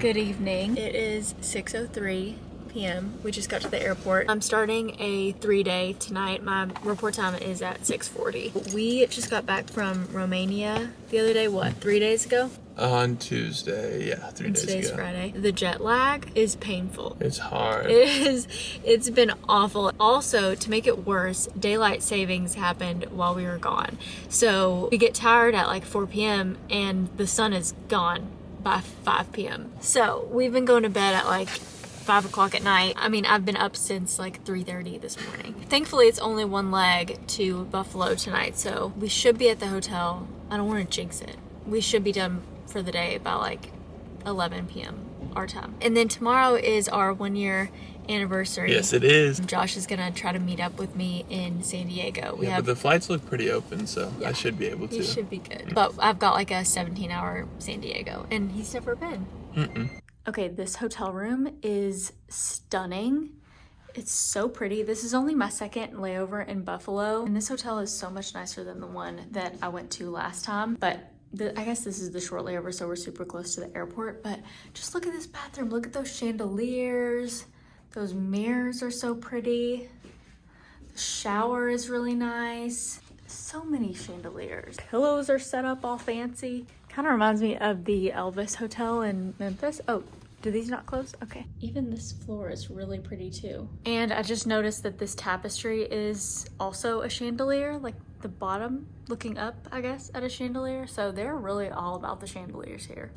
Good evening. It is 6:03 p.m. We just got to the airport. I'm starting a 3-day tonight. My report time is at 6:40. We just got back from Romania the other day, 3 days ago? On Tuesday, yeah, 3 days ago. Today's Friday. The jet lag is painful. It's hard. It is. It's been awful. Also, to make it worse, daylight savings happened while we were gone. So we get tired at like 4 p.m. and the sun is gone by 5 p.m. So we've been going to bed at like 5 o'clock at night. I mean, I've been up since like 3:30 this morning. Thankfully, it's only one leg to Buffalo tonight, so we should be at the hotel. I don't want to jinx it. We should be done for the day by like 11 p.m. our time. And then tomorrow is our 1-year anniversary. Yes, it is. Josh is gonna try to meet up with me in San Diego. But the flights look pretty open, so I should be able to. He should be good. But I've got like a 17-hour San Diego, and he's never been. Okay, this hotel room is stunning. It's so pretty. This is only my second layover in Buffalo, and this hotel is so much nicer than the one that I went to last time. But I guess this is the short layover, so we're super close to the airport. But just look at this bathroom. Look at those chandeliers. Those mirrors are so pretty. The shower is really nice. So many chandeliers. Pillows are set up all fancy. Kind of reminds me of the Elvis Hotel in Memphis. Oh, do these not close? Okay. Even this floor is really pretty too. And I just noticed that this tapestry is also a chandelier, like the bottom looking up, I guess, at a chandelier. So they're really all about the chandeliers here.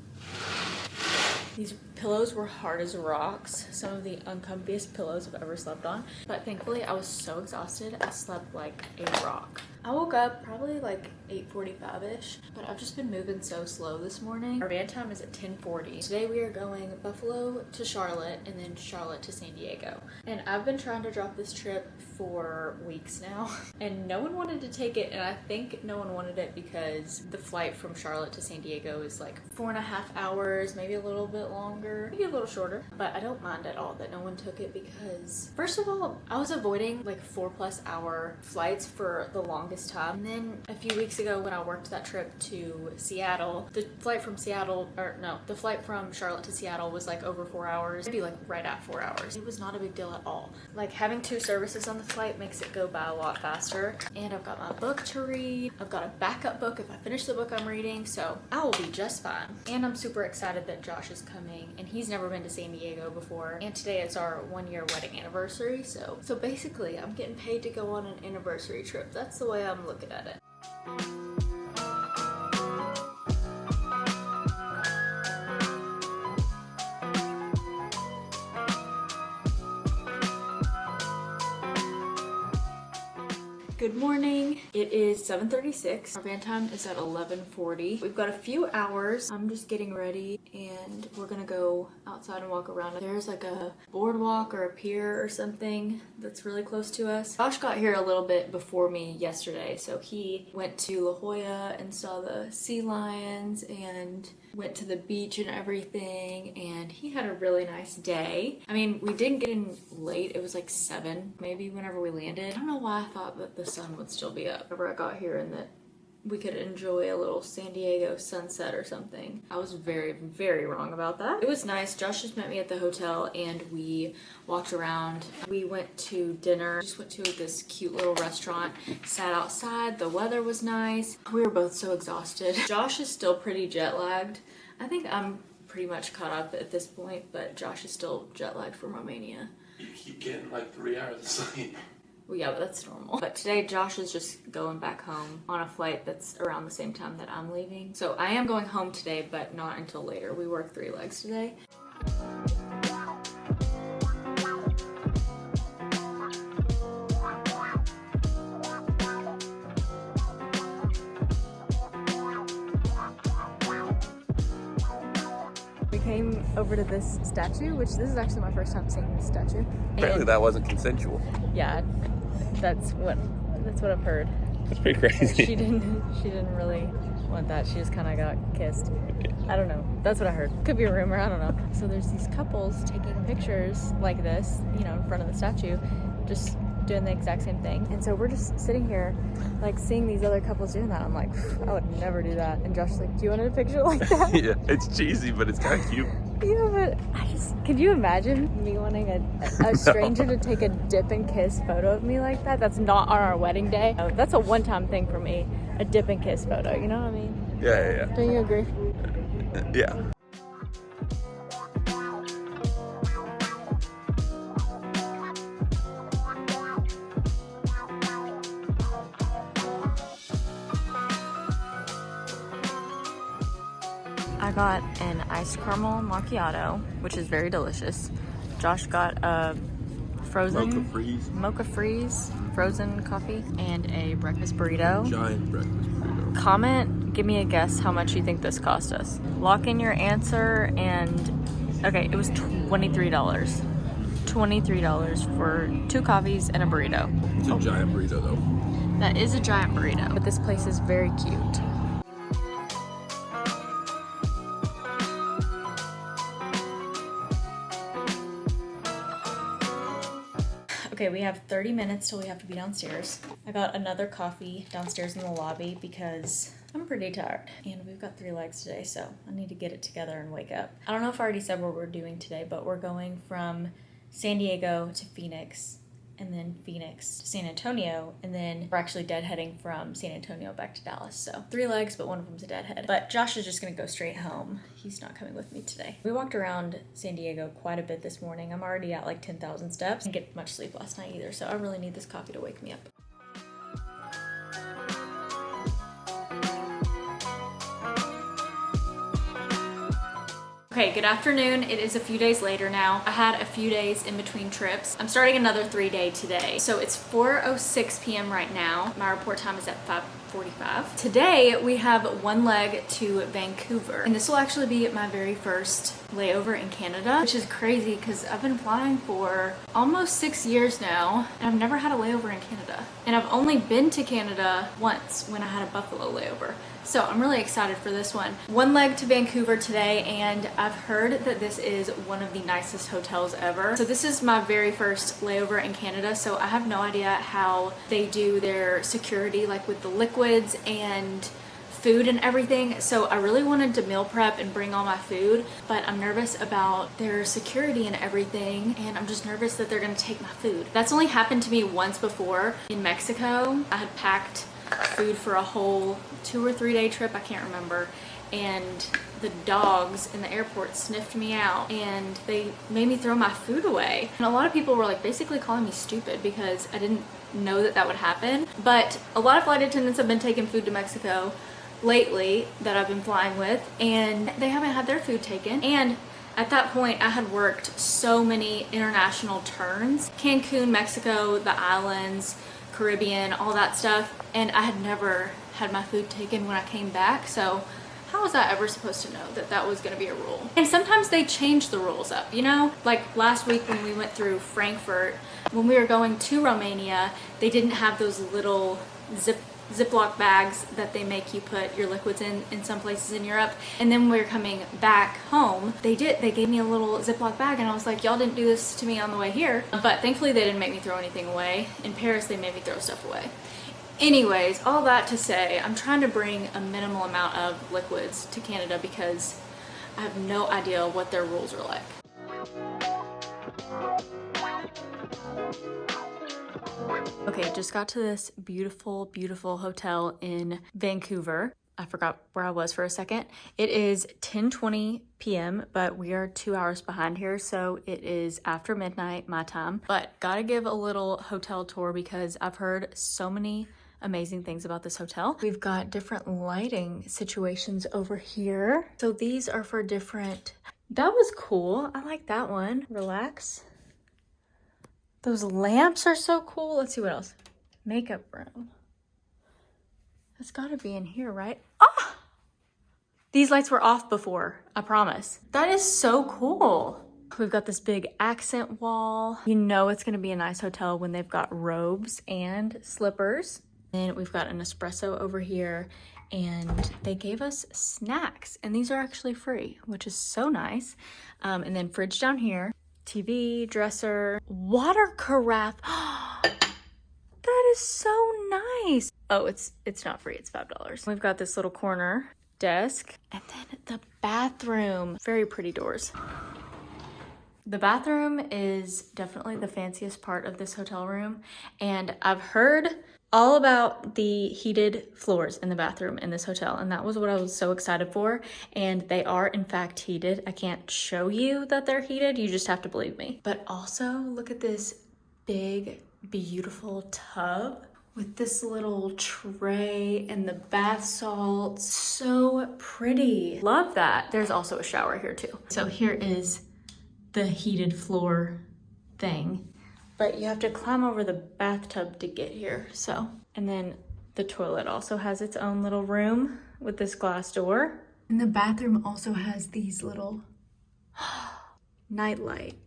These pillows were hard as rocks. Some of the uncomfiest pillows I've ever slept on. But thankfully, I was so exhausted, I slept like a rock. I woke up probably like 8:45-ish, but I've just been moving so slow this morning. Our van time is at 10:40. Today we are going Buffalo to Charlotte and then Charlotte to San Diego. And I've been trying to drop this trip for weeks now, and no one wanted to take it, and I think no one wanted it because the flight from Charlotte to San Diego is like 4.5 hours, maybe a little bit longer, maybe a little shorter. But I don't mind at all that no one took it because, first of all, I was avoiding like 4+ hour flights for the longest time. And then a few weeks ago when I worked that trip to Seattle, the flight from Charlotte to Seattle was like over 4 hours, maybe like right at 4 hours. It was not a big deal at all. Like having 2 services on the flight makes it go by a lot faster. And I've got my book to read. I've got a backup book if I finish the book I'm reading, so I will be just fine. And I'm super excited that Josh is coming, and he's never been to San Diego before. And today is our 1-year wedding anniversary, so basically I'm getting paid to go on an anniversary trip. That's the way I'm looking at it. Good morning. It is 7:36. Our van time is at 11:40. We've got a few hours. I'm just getting ready and we're gonna go outside and walk around. There's like a boardwalk or a pier or something that's really close to us. Josh got here a little bit before me yesterday, so he went to La Jolla and saw the sea lions and went to the beach and everything, and he had a really nice day. I mean, we didn't get in late. It was like 7 maybe whenever we landed. I don't know why I thought that the sun would still be up whenever I got here and that we could enjoy a little San Diego sunset or something. I was very, very wrong about that. It was nice. Josh just met me at the hotel and we walked around. We went to dinner. Just went to this cute little restaurant, sat outside. The weather was nice. We were both so exhausted. Josh is still pretty jet lagged. I think I'm pretty much caught up at this point, but Josh is still jet lagged from Romania. You keep getting like 3 hours of sleep. Well, yeah, but that's normal. But today, Josh is just going back home on a flight that's around the same time that I'm leaving. So I am going home today, but not until later. We work 3 legs today. We came over to this statue, which this is actually my first time seeing this statue. Apparently that wasn't consensual. Yeah, that's what I've heard. That's pretty crazy. She didn't really want that. She just kind of got kissed. I don't know. That's what I heard. Could be a rumor. I don't know. So there's these couples taking pictures like this, you know, in front of the statue, just doing the exact same thing. And so we're just sitting here, like, seeing these other couples doing that. I'm like, I would never do that. And Josh's like, do you want a picture like that? Yeah, it's cheesy, but it's kind of cute. Yeah, but could you imagine me wanting a stranger to take a dip and kiss photo of me like that? That's not on our wedding day. That's a one-time thing for me, a dip and kiss photo, you know what I mean? Yeah. Don't you agree? Yeah. I got an iced caramel macchiato, which is very delicious. Josh got a frozen mocha freeze frozen coffee and a breakfast burrito. Giant breakfast burrito. Comment, give me a guess how much you think this cost us. Lock in your answer and okay, it was $23. $23 for 2 coffees and a burrito. It's a giant burrito though. That is a giant burrito, but this place is very cute. Okay, we have 30 minutes till we have to be downstairs. I got another coffee downstairs in the lobby because I'm pretty tired. And we've got 3 legs today, so I need to get it together and wake up. I don't know if I already said what we're doing today, but we're going from San Diego to Phoenix, and then Phoenix to San Antonio, and then we're actually deadheading from San Antonio back to Dallas. So 3 legs, but one of them's a deadhead. But Josh is just gonna go straight home. He's not coming with me today. We walked around San Diego quite a bit this morning. I'm already at like 10,000 steps. I didn't get much sleep last night either, so I really need this coffee to wake me up. Okay, good afternoon. It is a few days later now. I had a few days in between trips. I'm starting another 3-day today. So it's 4:06 p.m. right now. My report time is at 5:45. Today we have 1 leg to Vancouver, and this will actually be my very first layover in Canada, which is crazy because I've been flying for almost 6 years now, and I've never had a layover in Canada. And I've only been to Canada once when I had a Buffalo layover. So I'm really excited for this one. 1 leg to Vancouver today, and I've heard that this is one of the nicest hotels ever. So this is my very first layover in Canada, so I have no idea how they do their security, like with the liquids and food and everything. So I really wanted to meal prep and bring all my food, but I'm nervous about their security and everything, and I'm just nervous that they're gonna take my food. That's only happened to me once before in Mexico. I had packed food for a whole 2 or 3 day trip, I can't remember, and the dogs in the airport sniffed me out and they made me throw my food away. And a lot of people were like basically calling me stupid because I didn't know that that would happen. But a lot of flight attendants have been taking food to Mexico lately that I've been flying with, and they haven't had their food taken. And at that point, I had worked so many international turns, Cancun, Mexico, the islands, Caribbean, all that stuff, and I had never had my food taken when I came back. So how was I ever supposed to know that that was gonna be a rule? And sometimes they change the rules up, you know? Like last week when we went through Frankfurt, when we were going to Romania, they didn't have those little Ziploc bags that they make you put your liquids in some places in Europe. And then when we were coming back home, they gave me a little Ziploc bag, and I was like, y'all didn't do this to me on the way here. But thankfully they didn't make me throw anything away. In Paris, they made me throw stuff away. Anyways, all that to say, I'm trying to bring a minimal amount of liquids to Canada because I have no idea what their rules are like. Okay, just got to this beautiful, beautiful hotel in Vancouver. I forgot where I was for a second. It is 10:20 p.m., but we are 2 hours behind here, so it is after midnight my time. But gotta give a little hotel tour because I've heard so many amazing things about this hotel. We've got different lighting situations over here. So these are for different... That was cool. I like that one. Relax. Those lamps are so cool. Let's see what else. Makeup room. That's gotta be in here, right? Ah! These lights were off before, I promise. That is so cool. We've got this big accent wall. You know it's gonna be a nice hotel when they've got robes and slippers. And we've got an espresso over here, and they gave us snacks, and these are actually free, which is so nice. And then fridge down here, TV, dresser, water carafe. That is so nice. Oh, it's not free, it's $5. We've got this little corner desk. And then the bathroom. Very pretty doors. The bathroom is definitely the fanciest part of this hotel room. And I've heard all about the heated floors in the bathroom in this hotel. And that was what I was so excited for. And they are in fact heated. I can't show you that they're heated. You just have to believe me. But also look at this big, beautiful tub with this little tray and the bath salts. So pretty. Love that. There's also a shower here too. So here is the heated floor thing, but you have to climb over the bathtub to get here. So, and then the toilet also has its own little room with this glass door. And the bathroom also has these little night light.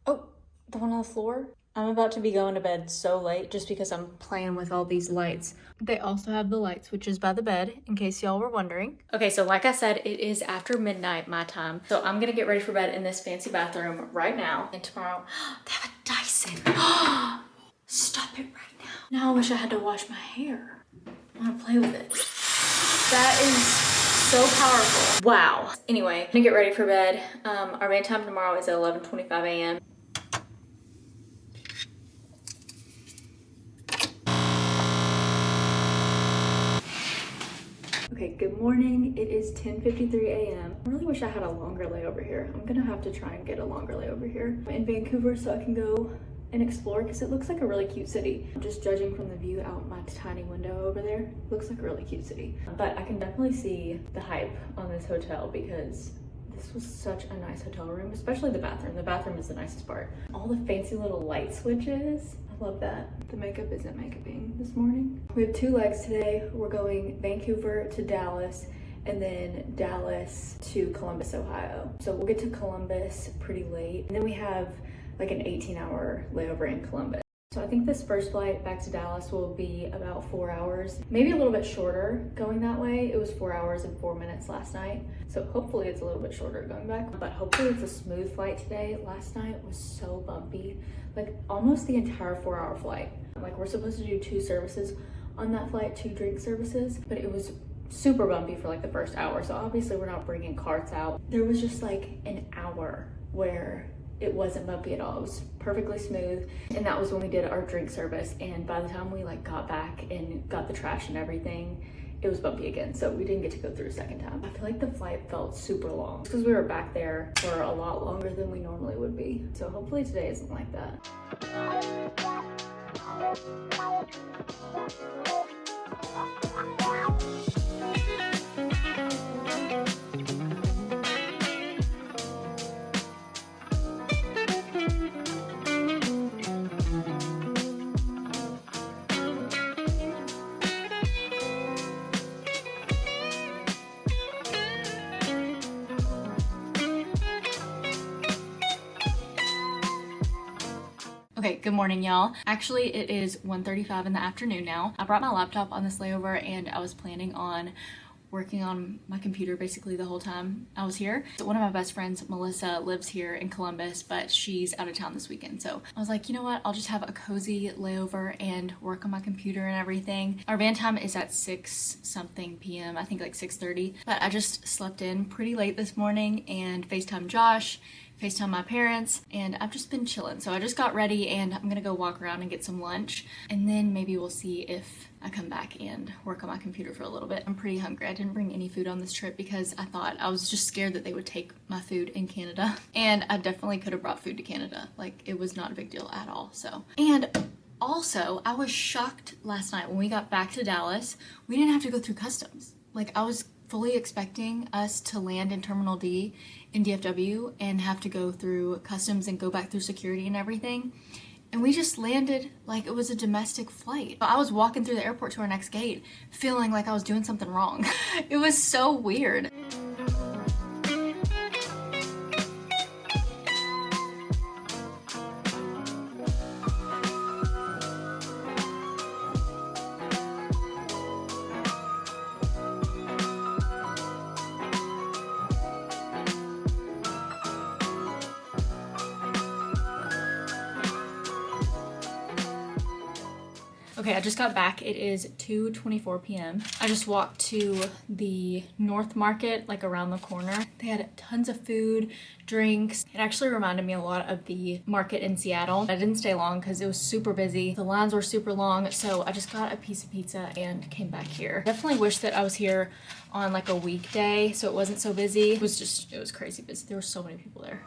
Oh, the one on the floor? I'm about to be going to bed so late just because I'm playing with all these lights. They also have the light switches by the bed, in case y'all were wondering. Okay, so like I said, it is after midnight my time. So I'm gonna get ready for bed in this fancy bathroom right now. And tomorrow, they have a Dyson. Stop it right now. Now I wish I had to wash my hair. I wanna play with it. That is so powerful. Wow. Anyway, I'm gonna get ready for bed. Our main time tomorrow is at 11:25 a.m. Okay, good morning. It is 10:53 a.m. I really wish I had a longer layover here. I'm gonna have to try and get a longer layover here in Vancouver so I can go and explore because it looks like a really cute city. Just judging from the view out my tiny window over there, it looks like a really cute city. But I can definitely see the hype on this hotel because this was such a nice hotel room, especially the bathroom. The bathroom is the nicest part. All the fancy little light switches. I love that. The makeup isn't makeuping this morning. We have 2 legs today. We're going Vancouver to Dallas and then Dallas to Columbus, Ohio. So we'll get to Columbus pretty late. And then we have like an 18-hour layover in Columbus. So I think this first flight back to Dallas will be about 4 hours, maybe a little bit shorter going that way. It was 4 hours and 4 minutes last night. So hopefully it's a little bit shorter going back, but hopefully it's a smooth flight today. Last night was so bumpy, like almost the entire 4-hour flight. Like we're supposed to do 2 services on that flight, 2 drink services, but it was super bumpy for like the first hour. So obviously we're not bringing carts out. There was just like an hour where it wasn't bumpy at all. It was perfectly smooth. And that was when we did our drink service. And by the time we like got back and got the trash and everything, it was bumpy again. So we didn't get to go through a second time. I feel like the flight felt super long because we were back there for a lot longer than we normally would be. So hopefully today isn't like that. Okay, good morning, y'all. Actually, it is 1:35 in the afternoon now. I brought my laptop on this layover and I was planning on working on my computer basically the whole time I was here. So one of my best friends, Melissa, lives here in Columbus, but she's out of town this weekend. So I was like, you know what? I'll just have a cozy layover and work on my computer and everything. Our van time is at 6 something p.m. I think like 6:30, but I just slept in pretty late this morning and FaceTime Josh, FaceTime my parents, and I've just been chilling. So I just got ready and I'm gonna go walk around and get some lunch, and then maybe we'll see if I come back and work on my computer for a little bit. I'm pretty hungry. I didn't bring any food on this trip because I was just scared that they would take my food in Canada, and I definitely could have brought food to Canada. Like, it was not a big deal at all. So, and also I was shocked last night when we got back to Dallas, we didn't have to go through customs. Like, I was fully expecting us to land in Terminal D in DFW and have to go through customs and go back through security and everything. And we just landed like it was a domestic flight. I was walking through the airport to our next gate feeling like I was doing something wrong. It was so weird. Okay, I just got back. It is 2:24 p.m. I just walked to the North Market, like around the corner. They had tons of food, drinks. It actually reminded me a lot of the market in Seattle. I didn't stay long because it was super busy. The lines were super long, so I just got a piece of pizza and came back here. Definitely wish that I was here on like a weekday so it wasn't so busy. It was crazy busy. There were so many people there.